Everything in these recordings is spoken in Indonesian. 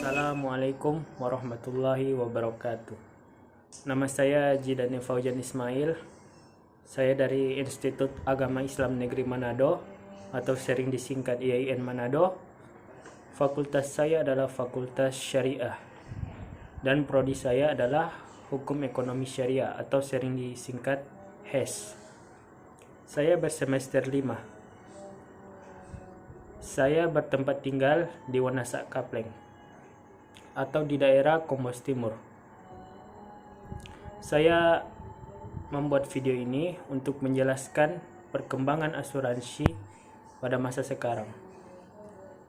Assalamualaikum warahmatullahi wabarakatuh. Nama saya Jidani Faujan Ismail. Saya dari Institut Agama Islam Negeri Manado atau sering disingkat IAIN Manado. Fakultas saya adalah Fakultas Syariah dan prodi saya adalah Hukum Ekonomi Syariah atau sering disingkat HES. Saya bersemester 5. Saya bertempat tinggal di Wonasak Kapleng atau di daerah Kombos Timur. Saya membuat video ini untuk menjelaskan perkembangan asuransi pada masa sekarang.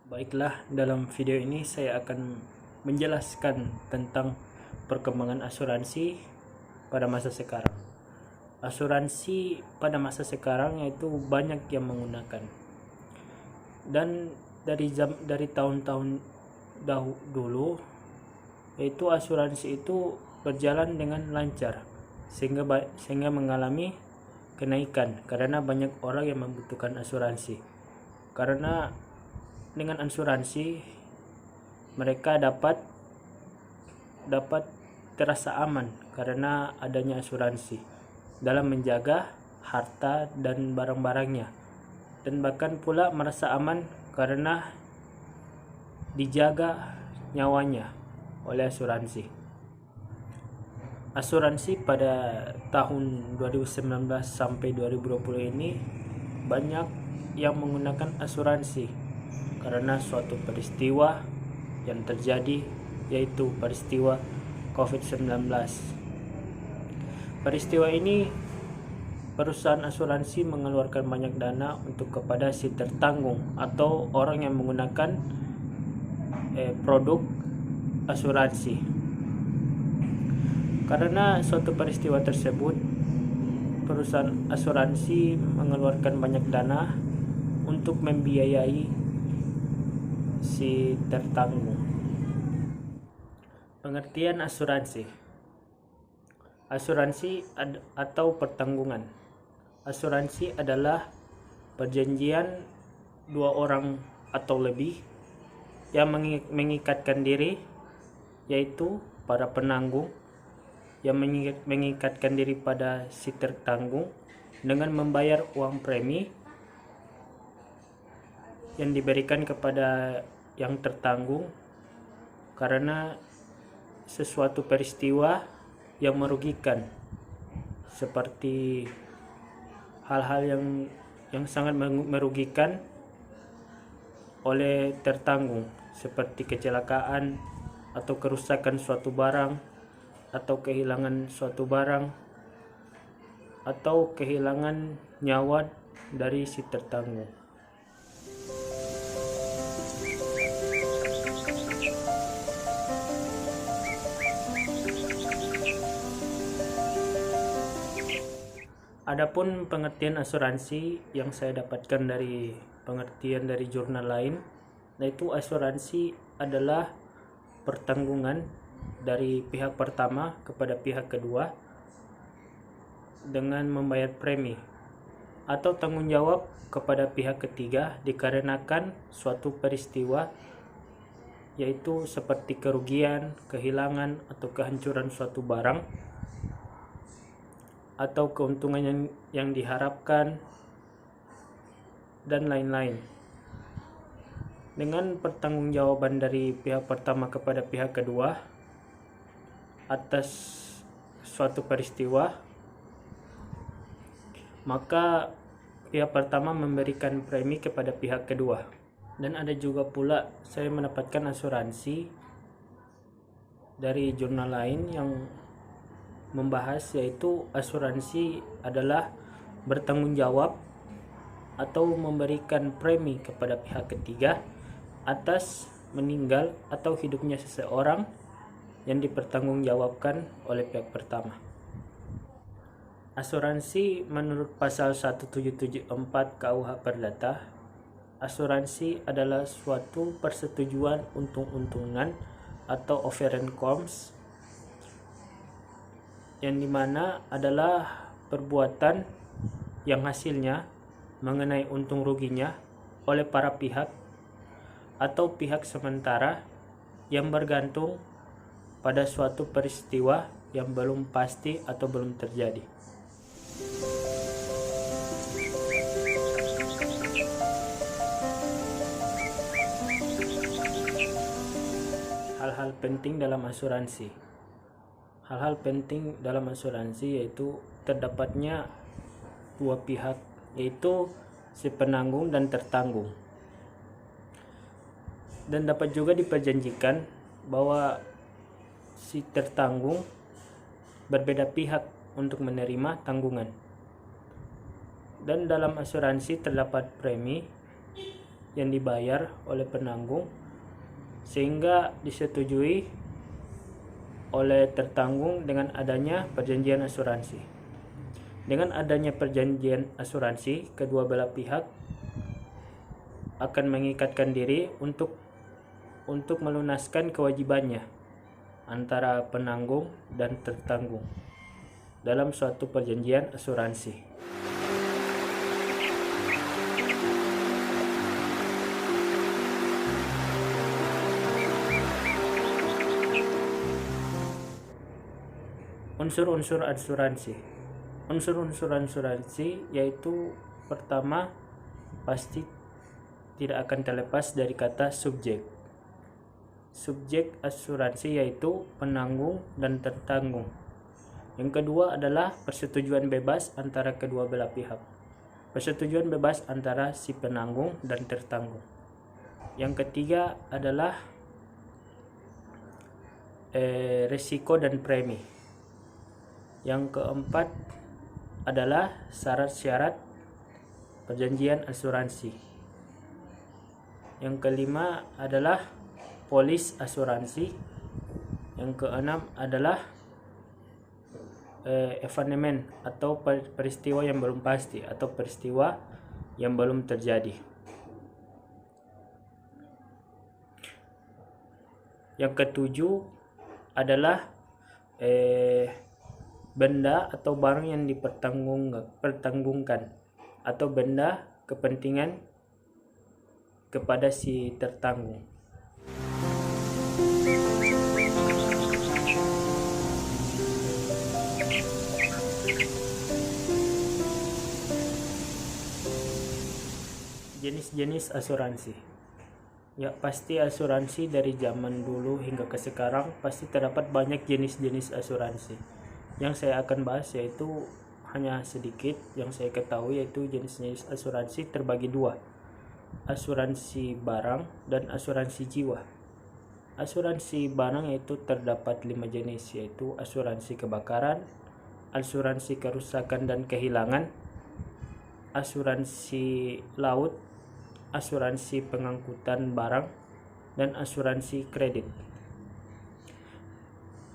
Baiklah, dalam video ini saya akan menjelaskan tentang perkembangan asuransi pada masa sekarang. Asuransi pada masa sekarang yaitu banyak yang menggunakan. Dan dari tahun-tahun dulu yaitu asuransi itu berjalan dengan lancar sehingga mengalami kenaikan karena banyak orang yang membutuhkan asuransi. Karena dengan asuransi mereka dapat terasa aman karena adanya asuransi dalam menjaga harta dan barang-barangnya, dan bahkan pula merasa aman karena dijaga nyawanya oleh asuransi. Asuransi pada tahun 2019 sampai 2020 ini banyak yang menggunakan asuransi karena suatu peristiwa yang terjadi, yaitu peristiwa COVID-19. Peristiwa ini perusahaan asuransi mengeluarkan banyak dana untuk kepada si tertanggung atau orang yang menggunakan produk asuransi. Karena suatu peristiwa tersebut, perusahaan asuransi mengeluarkan banyak dana untuk membiayai si tertanggung. Pengertian asuransi. Asuransi atau pertanggungan. Asuransi adalah perjanjian dua orang atau lebih yang mengikatkan diri, yaitu para penanggung yang mengikatkan diri pada si tertanggung dengan membayar uang premi yang diberikan kepada yang tertanggung karena sesuatu peristiwa yang merugikan, seperti hal-hal yang sangat merugikan oleh tertanggung, seperti kecelakaan atau kerusakan suatu barang, atau kehilangan suatu barang, atau kehilangan nyawa dari si tertanggung. Adapun pengertian asuransi yang saya dapatkan dari pengertian dari jurnal lain, yaitu asuransi adalah pertanggungan dari pihak pertama kepada pihak kedua dengan membayar premi atau tanggung jawab kepada pihak ketiga dikarenakan suatu peristiwa, yaitu seperti kerugian, kehilangan atau kehancuran suatu barang atau keuntungan yang diharapkan dan lain-lain. Dengan pertanggungjawaban dari pihak pertama kepada pihak kedua atas suatu peristiwa, maka pihak pertama memberikan premi kepada pihak kedua. Dan ada juga pula saya mendapatkan asuransi dari jurnal lain yang membahas, yaitu asuransi adalah bertanggung jawab atau memberikan premi kepada pihak ketiga atas meninggal atau hidupnya seseorang yang dipertanggungjawabkan oleh pihak pertama. Asuransi menurut pasal 1774 KUH Perdata, asuransi adalah suatu persetujuan untung-untungan atau offerent comes yang dimana adalah perbuatan yang hasilnya mengenai untung ruginya oleh para pihak atau pihak sementara yang bergantung pada suatu peristiwa yang belum pasti atau belum terjadi. Hal-hal penting dalam asuransi. Hal-hal penting dalam asuransi yaitu terdapatnya dua pihak, yaitu si penanggung dan tertanggung. Dan dapat juga diperjanjikan bahwa si tertanggung berbeda pihak untuk menerima tanggungan. Dan dalam asuransi terdapat premi yang dibayar oleh penanggung sehingga disetujui oleh tertanggung dengan adanya perjanjian asuransi. Dengan adanya perjanjian asuransi, kedua belah pihak akan mengikatkan diri untuk melunaskan kewajibannya antara penanggung dan tertanggung dalam suatu perjanjian asuransi. Unsur-unsur asuransi. Unsur-unsur asuransi yaitu pertama, pasti tidak akan terlepas dari kata subjek. Subjek asuransi yaitu penanggung dan tertanggung. Yang kedua adalah persetujuan bebas antara kedua belah pihak. Persetujuan bebas antara si penanggung dan tertanggung. Yang ketiga adalah risiko dan premi. Yang keempat adalah syarat-syarat perjanjian asuransi. Yang kelima adalah polis asuransi. Yang keenam adalah evenement atau peristiwa yang belum pasti atau peristiwa yang belum terjadi. Yang ketujuh adalah benda atau barang yang dipertanggungkan atau benda kepentingan kepada si tertanggung. Jenis-jenis asuransi. Ya, pasti asuransi dari zaman dulu hingga ke sekarang pasti terdapat banyak jenis-jenis asuransi. Yang saya akan bahas yaitu hanya sedikit yang saya ketahui, yaitu jenis-jenis asuransi terbagi dua, asuransi barang dan asuransi jiwa. Asuransi barang yaitu terdapat 5 jenis, yaitu asuransi kebakaran, asuransi kerusakan dan kehilangan, asuransi laut, asuransi pengangkutan barang, dan asuransi kredit.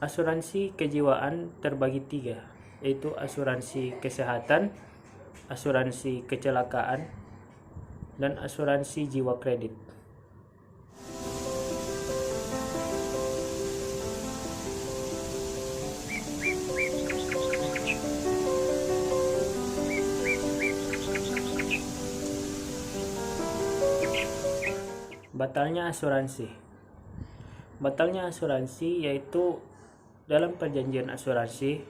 Asuransi kejiwaan terbagi 3, yaitu asuransi kesehatan, asuransi kecelakaan, dan asuransi jiwa kredit. Batalnya asuransi. Batalnya asuransi yaitu dalam perjanjian asuransi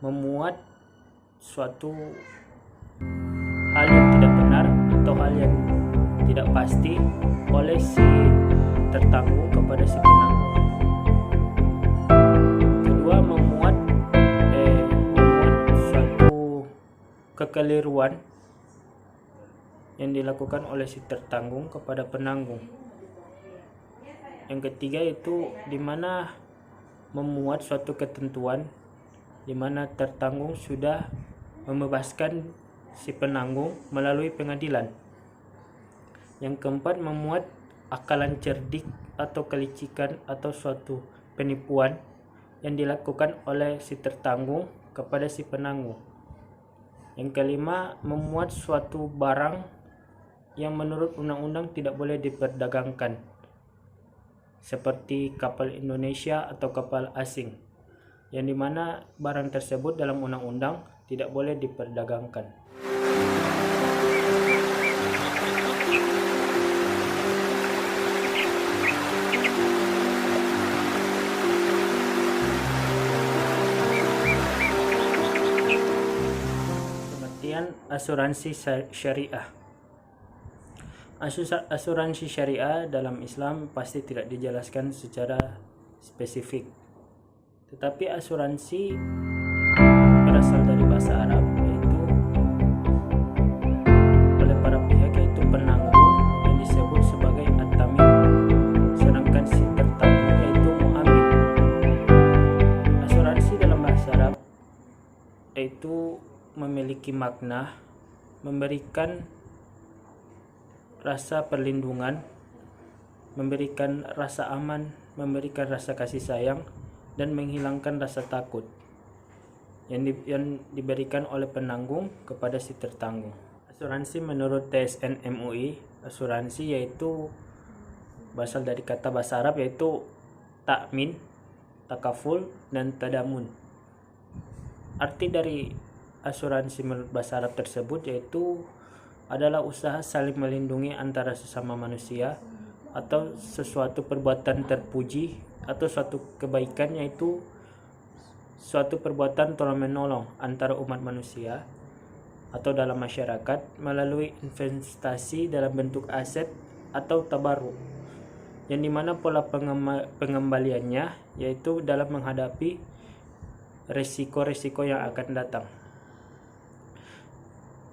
memuat suatu hal yang tidak benar atau hal yang tidak pasti oleh si tertanggung kepada si penanggung. Kedua, memuat suatu kekeliruan yang dilakukan oleh si tertanggung kepada penanggung. Yang ketiga itu di mana memuat suatu ketentuan di mana tertanggung sudah membebaskan si penanggung melalui pengadilan. Yang keempat, memuat akalan cerdik atau kelicikan atau suatu penipuan yang dilakukan oleh si tertanggung kepada si penanggung. Yang kelima, memuat suatu barang yang menurut undang-undang tidak boleh diperdagangkan, seperti kapal Indonesia atau kapal asing, yang dimana barang tersebut dalam undang-undang tidak boleh diperdagangkan. asuransi syariah. Asuransi syariah dalam Islam pasti tidak dijelaskan secara spesifik. Tetapi asuransi berasal dari bahasa Arab, yaitu oleh para pihak yaitu penanggung yang disebut sebagai at-tamin, sedangkan si tertanggung yaitu mu'amin. Asuransi dalam bahasa Arab yaitu memiliki makna memberikan rasa perlindungan, memberikan rasa aman, memberikan rasa kasih sayang, dan menghilangkan rasa takut yang diberikan oleh penanggung kepada si tertanggung. Asuransi menurut TSN MUI, asuransi yaitu berasal dari kata bahasa Arab yaitu takmin, takaful, dan tadamun. Arti dari asuransi menurut bahasa Arab tersebut yaitu adalah usaha saling melindungi antara sesama manusia atau sesuatu perbuatan terpuji atau suatu kebaikan, yaitu suatu perbuatan tolong-menolong antara umat manusia atau dalam masyarakat melalui investasi dalam bentuk aset atau tabarruk, yang dimana pola pengembaliannya yaitu dalam menghadapi resiko-resiko yang akan datang,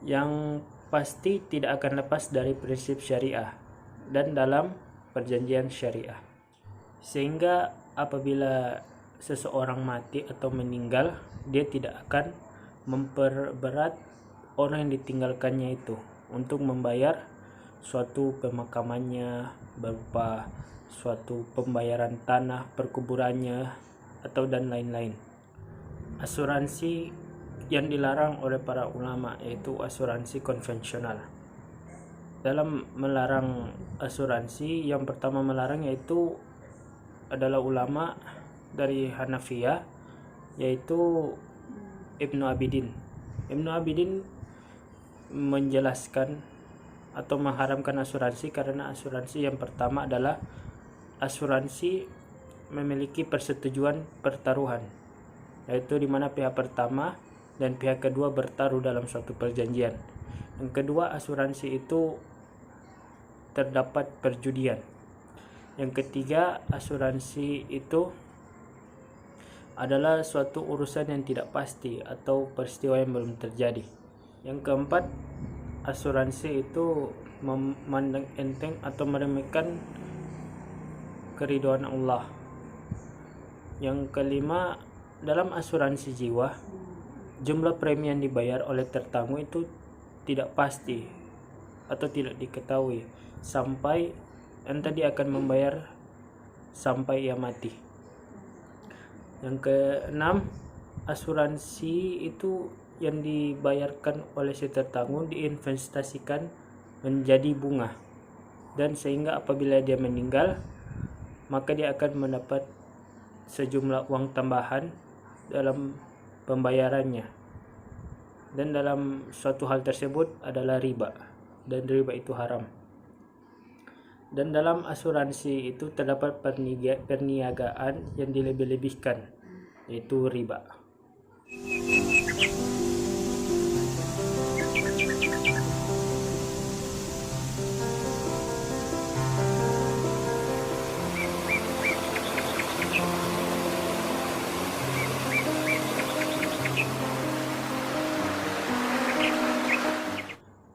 yang pasti tidak akan lepas dari prinsip syariah dan dalam perjanjian syariah. Sehingga apabila seseorang mati atau meninggal, dia tidak akan memperberat orang yang ditinggalkannya itu untuk membayar suatu pemakamannya berupa suatu pembayaran tanah perkuburannya atau dan lain-lain. Asuransi yang dilarang oleh para ulama yaitu asuransi konvensional. Dalam melarang asuransi, yang pertama melarang yaitu adalah ulama dari Hanafiyah, yaitu Ibnu Abidin. Ibnu Abidin menjelaskan atau mengharamkan asuransi karena asuransi yang pertama adalah asuransi memiliki persetujuan pertaruhan, yaitu di mana pihak pertama dan pihak kedua bertaruh dalam suatu perjanjian. Yang kedua, asuransi itu terdapat perjudian. Yang ketiga, asuransi itu adalah suatu urusan yang tidak pasti atau peristiwa yang belum terjadi. Yang keempat, asuransi itu memandang enteng atau meremehkan keridhaan Allah. Yang kelima, dalam asuransi jiwa, jumlah premi yang dibayar oleh tertanggung itu tidak pasti atau tidak diketahui sampai entah dia akan membayar sampai ia mati. Yang keenam, asuransi itu yang dibayarkan oleh si tertanggung diinvestasikan menjadi bunga, dan sehingga apabila dia meninggal maka dia akan mendapat sejumlah uang tambahan dalam pembayarannya, dan dalam suatu hal tersebut adalah riba, dan riba itu haram. Dan dalam asuransi itu terdapat perniagaan yang dilebih-lebihkan, yaitu riba.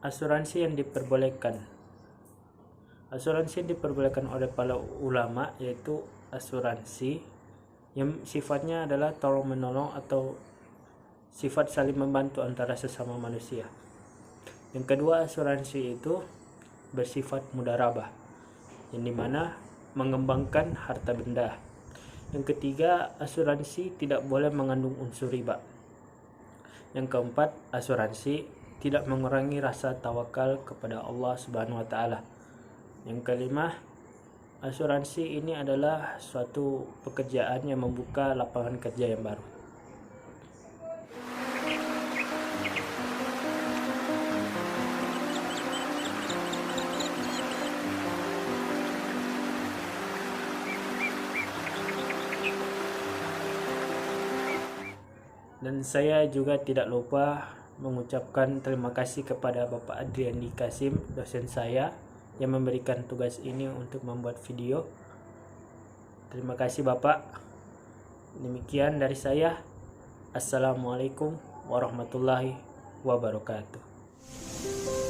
Asuransi yang diperbolehkan. Asuransi yang diperbolehkan oleh para ulama yaitu asuransi yang sifatnya adalah tolong-menolong atau sifat saling membantu antara sesama manusia. Yang kedua, asuransi itu bersifat mudarabah, yang dimana mengembangkan harta benda. Yang ketiga, asuransi tidak boleh mengandung unsur riba. Yang keempat, asuransi tidak mengurangi rasa tawakal kepada Allah Subhanahu wa taala. Yang kelima, asuransi ini adalah suatu pekerjaan yang membuka lapangan kerja yang baru. Dan saya juga tidak lupa mengucapkan terima kasih kepada Bapak Adriandi Kasim, dosen saya yang memberikan tugas ini untuk membuat video. Terima kasih Bapak. Demikian dari saya. Assalamualaikum warahmatullahi wabarakatuh.